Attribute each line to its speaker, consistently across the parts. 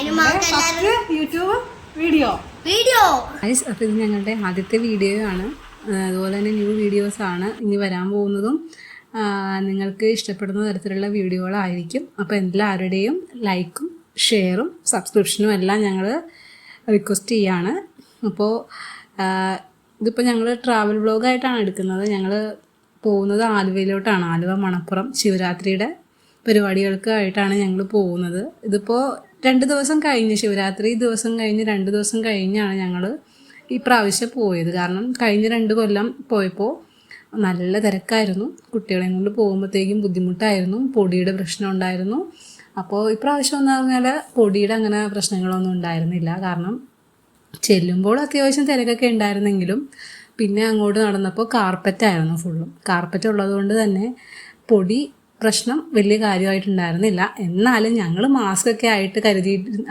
Speaker 1: YouTube video അപ്പോൾ ഇത് ഞങ്ങളുടെ ആദ്യത്തെ വീഡിയോ ആണ്. അതുപോലെ തന്നെ ന്യൂ വീഡിയോസാണ് ഇനി വരാൻ പോകുന്നതും. നിങ്ങൾക്ക് ഇഷ്ടപ്പെടുന്ന തരത്തിലുള്ള വീഡിയോകളായിരിക്കും. അപ്പോൾ എല്ലാവരുടെയും ലൈക്കും ഷെയറും സബ്സ്ക്രിപ്ഷനും എല്ലാം ഞങ്ങൾ റിക്വസ്റ്റ് ചെയ്യാണ്. അപ്പോൾ ഇതിപ്പോൾ ഞങ്ങൾ ട്രാവൽ വ്ളോഗായിട്ടാണ് എടുക്കുന്നത്. ഞങ്ങൾ പോകുന്നത് ആലുവയിലോട്ടാണ്. ആലുവ മണപ്പുറം ശിവരാത്രിയുടെ പരിപാടികൾക്കായിട്ടാണ് ഞങ്ങൾ പോകുന്നത്. ഇതിപ്പോൾ 2 ദിവസം കഴിഞ്ഞ്, ശിവരാത്രി ദിവസം കഴിഞ്ഞ് 2 ദിവസം കഴിഞ്ഞാണ് ഞങ്ങൾ ഈ പ്രാവശ്യം പോയത്. കാരണം കഴിഞ്ഞ 2 കൊല്ലം പോയപ്പോൾ നല്ല തിരക്കായിരുന്നു. കുട്ടികളെയും കൊണ്ട് പോകുമ്പോഴത്തേക്കും ബുദ്ധിമുട്ടായിരുന്നു. പൊടിയുടെ പ്രശ്നം ഉണ്ടായിരുന്നു. അപ്പോൾ ഇപ്രാവശ്യം എന്ന് പറഞ്ഞാൽ പൊടിയുടെ അങ്ങനെ പ്രശ്നങ്ങളൊന്നും ഉണ്ടായിരുന്നില്ല. കാരണം ചെല്ലുമ്പോൾ അത്യാവശ്യം തിരക്കൊക്കെ ഉണ്ടായിരുന്നെങ്കിലും പിന്നെ അങ്ങോട്ട് നടന്നപ്പോൾ കാർപ്പറ്റായിരുന്നു ഫുള്ളും. കാർപ്പറ്റ് ഉള്ളതുകൊണ്ട് തന്നെ പൊടി പ്രശ്നം വലിയ കാര്യമായിട്ടുണ്ടായിരുന്നില്ല. എന്നാലും ഞങ്ങൾ മാസ്കൊക്കെ ആയിട്ട്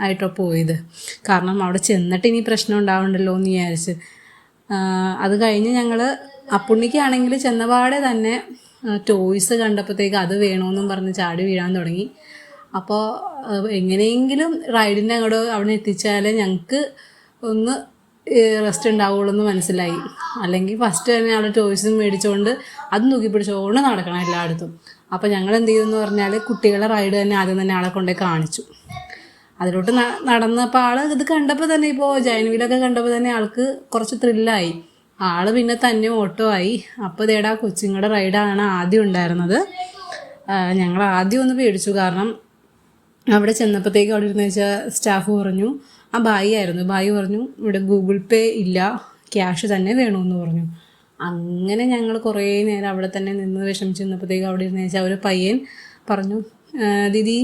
Speaker 1: ആയിട്ടോ പോയത്. കാരണം അവിടെ ചെന്നിട്ട് ഇനി പ്രശ്നം ഉണ്ടാവണ്ടല്ലോ എന്ന് വിചാരിച്ച്. അത് കഴിഞ്ഞ് ഞങ്ങൾ അപ്പുണ്ണിക്കാണെങ്കിൽ ചെന്നപാടെ തന്നെ ടോയ്സ് കണ്ടപ്പോഴത്തേക്ക് അത് വേണമെന്നും പറഞ്ഞ് ചാടി വീഴാൻ തുടങ്ങി. അപ്പോൾ എങ്ങനെയെങ്കിലും റൈഡിൻ്റെ അങ്ങോട്ട് അവിടെ എത്തിച്ചാലേ ഞങ്ങൾക്ക് ഒന്ന് റെസ്റ്റ് ഉണ്ടാവുള്ളൂ എന്ന് മനസ്സിലായി. അല്ലെങ്കിൽ ഫസ്റ്റ് തന്നെ അവിടെ ടോയ്സും മേടിച്ചുകൊണ്ട് അത് നോക്കി പിടിച്ചുകൊണ്ട് നടക്കണം എല്ലായിടത്തും. അപ്പോൾ ഞങ്ങൾ എന്ത് ചെയ്തെന്ന് പറഞ്ഞാൽ കുട്ടികളെ റൈഡ് തന്നെ ആദ്യം തന്നെ ആളെ കൊണ്ടേ കാണിച്ചു. അതിലോട്ട് നടന്നപ്പോൾ ആൾ ഇത് കണ്ടപ്പോൾ തന്നെ, ഇപ്പോൾ ജൈൻ വീലൊക്കെ കണ്ടപ്പോൾ തന്നെ ആൾക്ക് കുറച്ച് ത്രില്ലായി. ആൾ പിന്നെ തന്നെ ഓട്ടോ ആയി. അപ്പോൾ ഇതേടാ കൊച്ചുങ്ങളുടെ റൈഡാണ് ആദ്യം ഉണ്ടായിരുന്നത്. ഞങ്ങൾ ആദ്യം ഒന്ന് പേടിച്ചു. കാരണം അവിടെ ചെന്നപ്പോഴത്തേക്ക് അവിടെ ഇരുന്ന് വെച്ചാൽ സ്റ്റാഫ് പറഞ്ഞു, ആ ബായി ആയിരുന്നു, ബായി പറഞ്ഞു ഇവിടെ ഗൂഗിൾ പേ ഇല്ല, ക്യാഷ് തന്നെ വേണമെന്ന് പറഞ്ഞു. അങ്ങനെ ഞങ്ങൾ കുറേ നേരം അവിടെ തന്നെ നിന്ന് വിഷമിച്ച് നിന്നപ്പോഴത്തേക്ക് അവിടെ ഇരുന്ന് വെച്ചാൽ ഒരു പയ്യൻ പറഞ്ഞു, ദീദി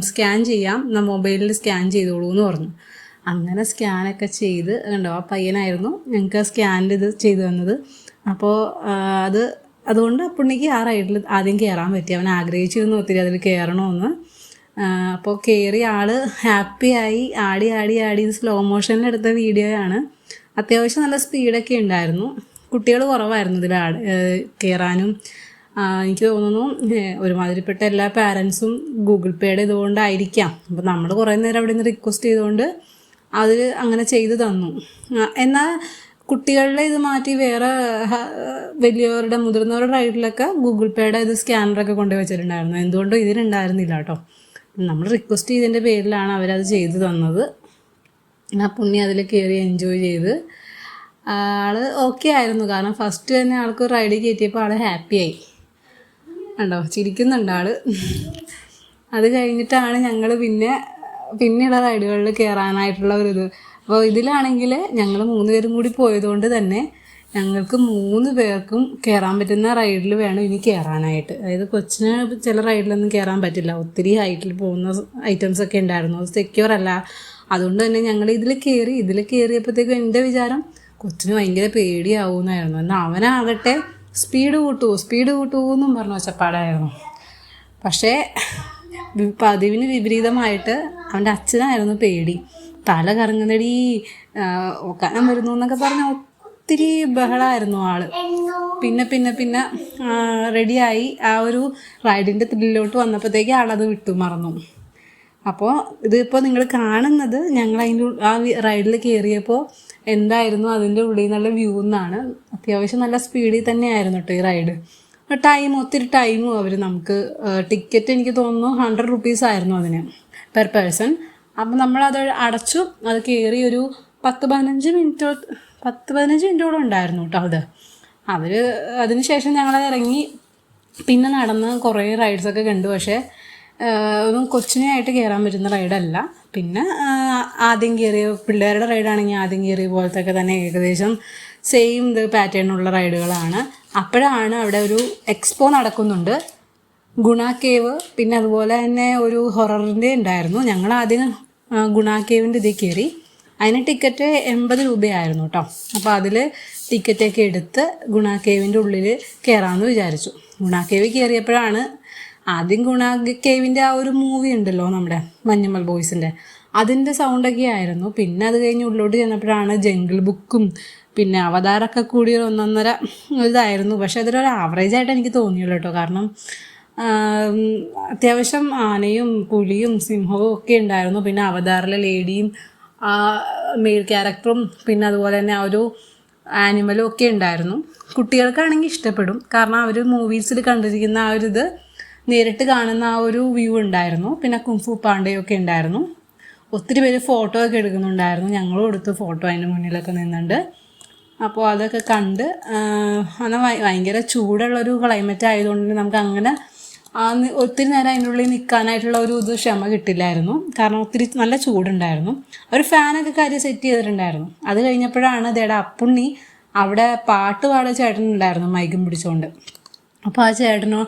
Speaker 1: സ്കാൻ ചെയ്യാം, മൊബൈലിൽ സ്കാൻ ചെയ്തോളൂ എന്ന് പറഞ്ഞു. അങ്ങനെ സ്കാനൊക്കെ ചെയ്ത് കണ്ടോ, ആ പയ്യനായിരുന്നു ഞങ്ങൾക്ക് സ്കാനിൽ ഇത് ചെയ്തു തന്നത്. അപ്പോൾ അതുകൊണ്ട് പുണ്ണിക്ക് ആ റൈഡിൽ ആദ്യം കയറാൻ പറ്റി. അവൻ ആഗ്രഹിച്ചിരുന്നു ഒത്തിരി അതിൽ കയറണമെന്ന്. അപ്പോൾ കയറി ആൾ ഹാപ്പിയായി ആടി ആടി ആടി. ഇത് സ്ലോ മോഷനിൽ എടുത്ത വീഡിയോയാണ്. അത്യാവശ്യം നല്ല സ്പീഡൊക്കെ ഉണ്ടായിരുന്നു. കുട്ടികൾ കുറവായിരുന്നു ഇതിൽ കയറാനും. എനിക്ക് തോന്നുന്നു ഒരുമാതിരിപ്പെട്ട എല്ലാ പാരൻസും ഗൂഗിൾ പേയുടെ ഇതുകൊണ്ടായിരിക്കാം. അപ്പോൾ നമ്മൾ കുറേ നേരം അവിടെ നിന്ന് റിക്വസ്റ്റ് ചെയ്തുകൊണ്ട് അത് അങ്ങനെ ചെയ്തു തന്നു. എന്നാൽ കുട്ടികളുടെ ഇത് മാറ്റി വേറെ വലിയവരുടെ മുതിർന്നവരുടെ റൈഡിലൊക്കെ ഗൂഗിൾ പേയുടെ ഇത് സ്കാനറൊക്കെ കൊണ്ടുപോയി വെച്ചിട്ടുണ്ടായിരുന്നു. എന്തുകൊണ്ടും ഇതിലുണ്ടായിരുന്നില്ല കേട്ടോ. നമ്മൾ റിക്വസ്റ്റ് ചെയ്തതിൻ്റെ പേരിലാണ് അവരത് ചെയ്തു തന്നത്. ആ പുണ്ണി അതിൽ കയറി എൻജോയ് ചെയ്ത് ആൾ ഓക്കെ ആയിരുന്നു. കാരണം ഫസ്റ്റ് തന്നെ ആൾക്ക് റൈഡ് കയറ്റിയപ്പോൾ ആൾ ഹാപ്പിയായി. കണ്ടോ, ചിരിക്കുന്നുണ്ട് ആൾ. അത് കഴിഞ്ഞിട്ടാണ് ഞങ്ങൾ പിന്നെയുള്ള റൈഡുകളിൽ കയറാനായിട്ടുള്ള ഒരിത്. അപ്പോൾ ഇതിലാണെങ്കിൽ ഞങ്ങൾ 3 പേരും കൂടി പോയതുകൊണ്ട് തന്നെ ഞങ്ങൾക്ക് 3 പേർക്കും കയറാൻ പറ്റുന്ന റൈഡിൽ വേണം ഇനി കയറാനായിട്ട്. അതായത് കൊച്ചിന് ചില റൈഡിലൊന്നും കയറാൻ പറ്റില്ല. ഒത്തിരി ഹൈറ്റിൽ പോകുന്ന ഐറ്റംസൊക്കെ ഉണ്ടായിരുന്നു. അത് സെക്യൂർ അല്ല. അതുകൊണ്ട് തന്നെ ഞങ്ങൾ ഇതിൽ കയറിയപ്പോഴത്തേക്കും എൻ്റെ വിചാരം കൊച്ചിന് ഭയങ്കര പേടിയാവുമെന്നായിരുന്നു. എന്നാൽ അവനാകട്ടെ സ്പീഡ് കൂട്ടൂ എന്നും പറഞ്ഞ ഒച്ചപ്പാടായിരുന്നു. പക്ഷേ പതിവിന് വിപരീതമായിട്ട് അവൻ്റെ അച്ഛനായിരുന്നു പേടി. തല കറങ്ങുന്നടി, ഒക്കാനം വരുന്നു എന്നൊക്കെ പറഞ്ഞ ഒത്തിരി ബഹളമായിരുന്നു ആൾ. പിന്നെ റെഡിയായി. ആ ഒരു റൈഡിൻ്റെ ത്രില്ലിലോട്ട് വന്നപ്പോഴത്തേക്ക് ആളത് വിട്ടു മറന്നു. അപ്പോൾ ഇതിപ്പോൾ നിങ്ങൾ കാണുന്നത് ഞങ്ങൾ ആ റൈഡിൽ കയറിയപ്പോൾ എന്തായിരുന്നു അതിൻ്റെ ഉള്ളിൽ നിന്നുള്ള വ്യൂ എന്നാണ്. അത്യാവശ്യം നല്ല സ്പീഡിൽ തന്നെയായിരുന്നു കേട്ടോ ഈ റൈഡ്. ഒത്തിരി ടൈമും അവർ നമുക്ക് ടിക്കറ്റ് എനിക്ക് തോന്നുന്നു 100 rupees ആയിരുന്നു അതിന് പെർ പേഴ്സൺ. അപ്പം നമ്മളത് അടച്ചു. അത് കയറി ഒരു 10-15 മിനിറ്റോളം ഉണ്ടായിരുന്നു കേട്ടോ അത്. അതിന് ശേഷം ഞങ്ങളത് ഇറങ്ങി പിന്നെ നടന്ന് കുറേ റൈഡ്സൊക്കെ കണ്ടു. പക്ഷേ ഒന്നും കൊച്ചിനെയായിട്ട് കയറാൻ പറ്റുന്ന റൈഡല്ല. പിന്നെ ആദ്യം കയറിയ പിള്ളേരുടെ റൈഡാണെങ്കിൽ ആദ്യം കയറിയ പോലത്തൊക്കെ തന്നെ ഏകദേശം സെയിം പാറ്റേണുള്ള റൈഡുകളാണ്. അപ്പോഴാണ് അവിടെ ഒരു എക്സ്പോ നടക്കുന്നുണ്ട്, ഗുണ കേവ്. പിന്നെ അതുപോലെ തന്നെ ഒരു ഹൊററിൻ്റെ ഉണ്ടായിരുന്നു. ഞങ്ങൾ ആദ്യം ഗുണ കേവിൻ്റെ ഇതിൽ കയറി. അതിന് ടിക്കറ്റ് 80 രൂപയായിരുന്നു കേട്ടോ. അപ്പോൾ അതിൽ ടിക്കറ്റൊക്കെ എടുത്ത് ഗുണ കേവിൻ്റെ ഉള്ളിൽ കയറാമെന്ന് വിചാരിച്ചു. ഗുണ കേവ് കയറിയപ്പോഴാണ് ആദ്യം ഗുണ കേവിൻ്റെ ആ ഒരു മൂവി ഉണ്ടല്ലോ നമ്മുടെ മഞ്ഞുമൽ ബോയ്സിൻ്റെ, അതിൻ്റെ സൗണ്ടൊക്കെ ആയിരുന്നു. പിന്നെ അത് കഴിഞ്ഞ് ഉള്ളിലോട്ട് ചെന്നപ്പോഴാണ് ജംഗിൾ ബുക്കും പിന്നെ അവതാരമൊക്കെ കൂടി 1.5 ഇതായിരുന്നു. പക്ഷേ അതൊരു ആവറേജായിട്ട് എനിക്ക് തോന്നിയുള്ളൂ കേട്ടോ. കാരണം അത്യാവശ്യം ആനയും പുലിയും സിംഹവും ഒക്കെ ഉണ്ടായിരുന്നു. പിന്നെ അവതാറിലെ ലേഡിയും മെയിൽ ക്യാരക്ടറും പിന്നെ അതുപോലെ തന്നെ ആ ഒരു ആനിമലും ഒക്കെ ഉണ്ടായിരുന്നു. കുട്ടികൾക്കാണെങ്കിൽ ഇഷ്ടപ്പെടും. കാരണം അവർ മൂവീസിൽ കണ്ടിരിക്കുന്ന ആ ഒരു ഇത് നേരിട്ട് കാണുന്ന ആ ഒരു വ്യൂ ഉണ്ടായിരുന്നു. പിന്നെ കുംഫു പാണ്ടയൊക്കെ ഉണ്ടായിരുന്നു. ഒത്തിരി പേര് ഫോട്ടോ ഒക്കെ എടുക്കുന്നുണ്ടായിരുന്നു. ഞങ്ങളും എടുത്തു ഫോട്ടോ അതിൻ്റെ മുന്നിലൊക്കെ നിന്നുണ്ട്. അപ്പോൾ അതൊക്കെ കണ്ട് എന്നാൽ ഭയങ്കര ചൂടുള്ളൊരു ക്ലൈമറ്റ് ആയതുകൊണ്ട് നമുക്ക് അങ്ങനെ ഒത്തിരി നേരം അതിൻ്റെ ഉള്ളിൽ നിൽക്കാനായിട്ടുള്ള ഒരു ഇത് ക്ഷമ കിട്ടില്ലായിരുന്നു. കാരണം ഒത്തിരി നല്ല ചൂടുണ്ടായിരുന്നു. ഒരു ഫാനൊക്കെ കാര്യം സെറ്റ് ചെയ്തിട്ടുണ്ടായിരുന്നു. അത് കഴിഞ്ഞപ്പോഴാണ് ഇതേടെ അപ്പുണ്ണി അവിടെ പാട്ട് പാടിയ ചേട്ടനുണ്ടായിരുന്നു മൈക്കും പിടിച്ചുകൊണ്ട്. അപ്പോൾ ആ ചേട്ടനോ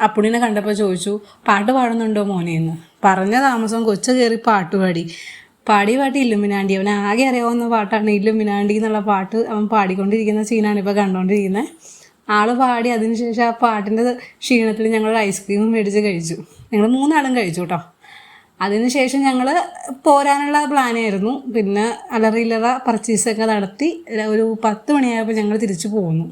Speaker 1: അപ്പുണ്ണിനെ കണ്ടപ്പോൾ ചോദിച്ചു, പാട്ട് പാടുന്നുണ്ടോ മോനെ എന്ന്. പറഞ്ഞ താമസം കൊച്ചു കയറി പാട്ട് പാടി ഇല്ലുമിനാണ്ടി. അവന് ആകെ അറിയാവുന്ന പാട്ടാണ് ഇല്ലുമിനാണ്ടി എന്നുള്ള പാട്ട്. അവൻ പാടിക്കൊണ്ടിരിക്കുന്ന സീനാണ് ഇപ്പോൾ കണ്ടുകൊണ്ടിരിക്കുന്നത്. ആൾ പാടി അതിനുശേഷം ആ പാട്ടിൻ്റെ ക്ഷീണത്തിൽ ഞങ്ങൾ ഐസ്ക്രീമും മേടിച്ച് കഴിച്ചു. ഞങ്ങൾ 3 ആളും കഴിച്ചു കേട്ടോ. അതിനുശേഷം ഞങ്ങൾ പോരാനുള്ള പ്ലാനായിരുന്നു. പിന്നെ അലറിയില്ലറ പർച്ചേസൊക്കെ നടത്തി ഒരു 10 മണിയായപ്പോൾ ഞങ്ങൾ തിരിച്ചു പോന്നു.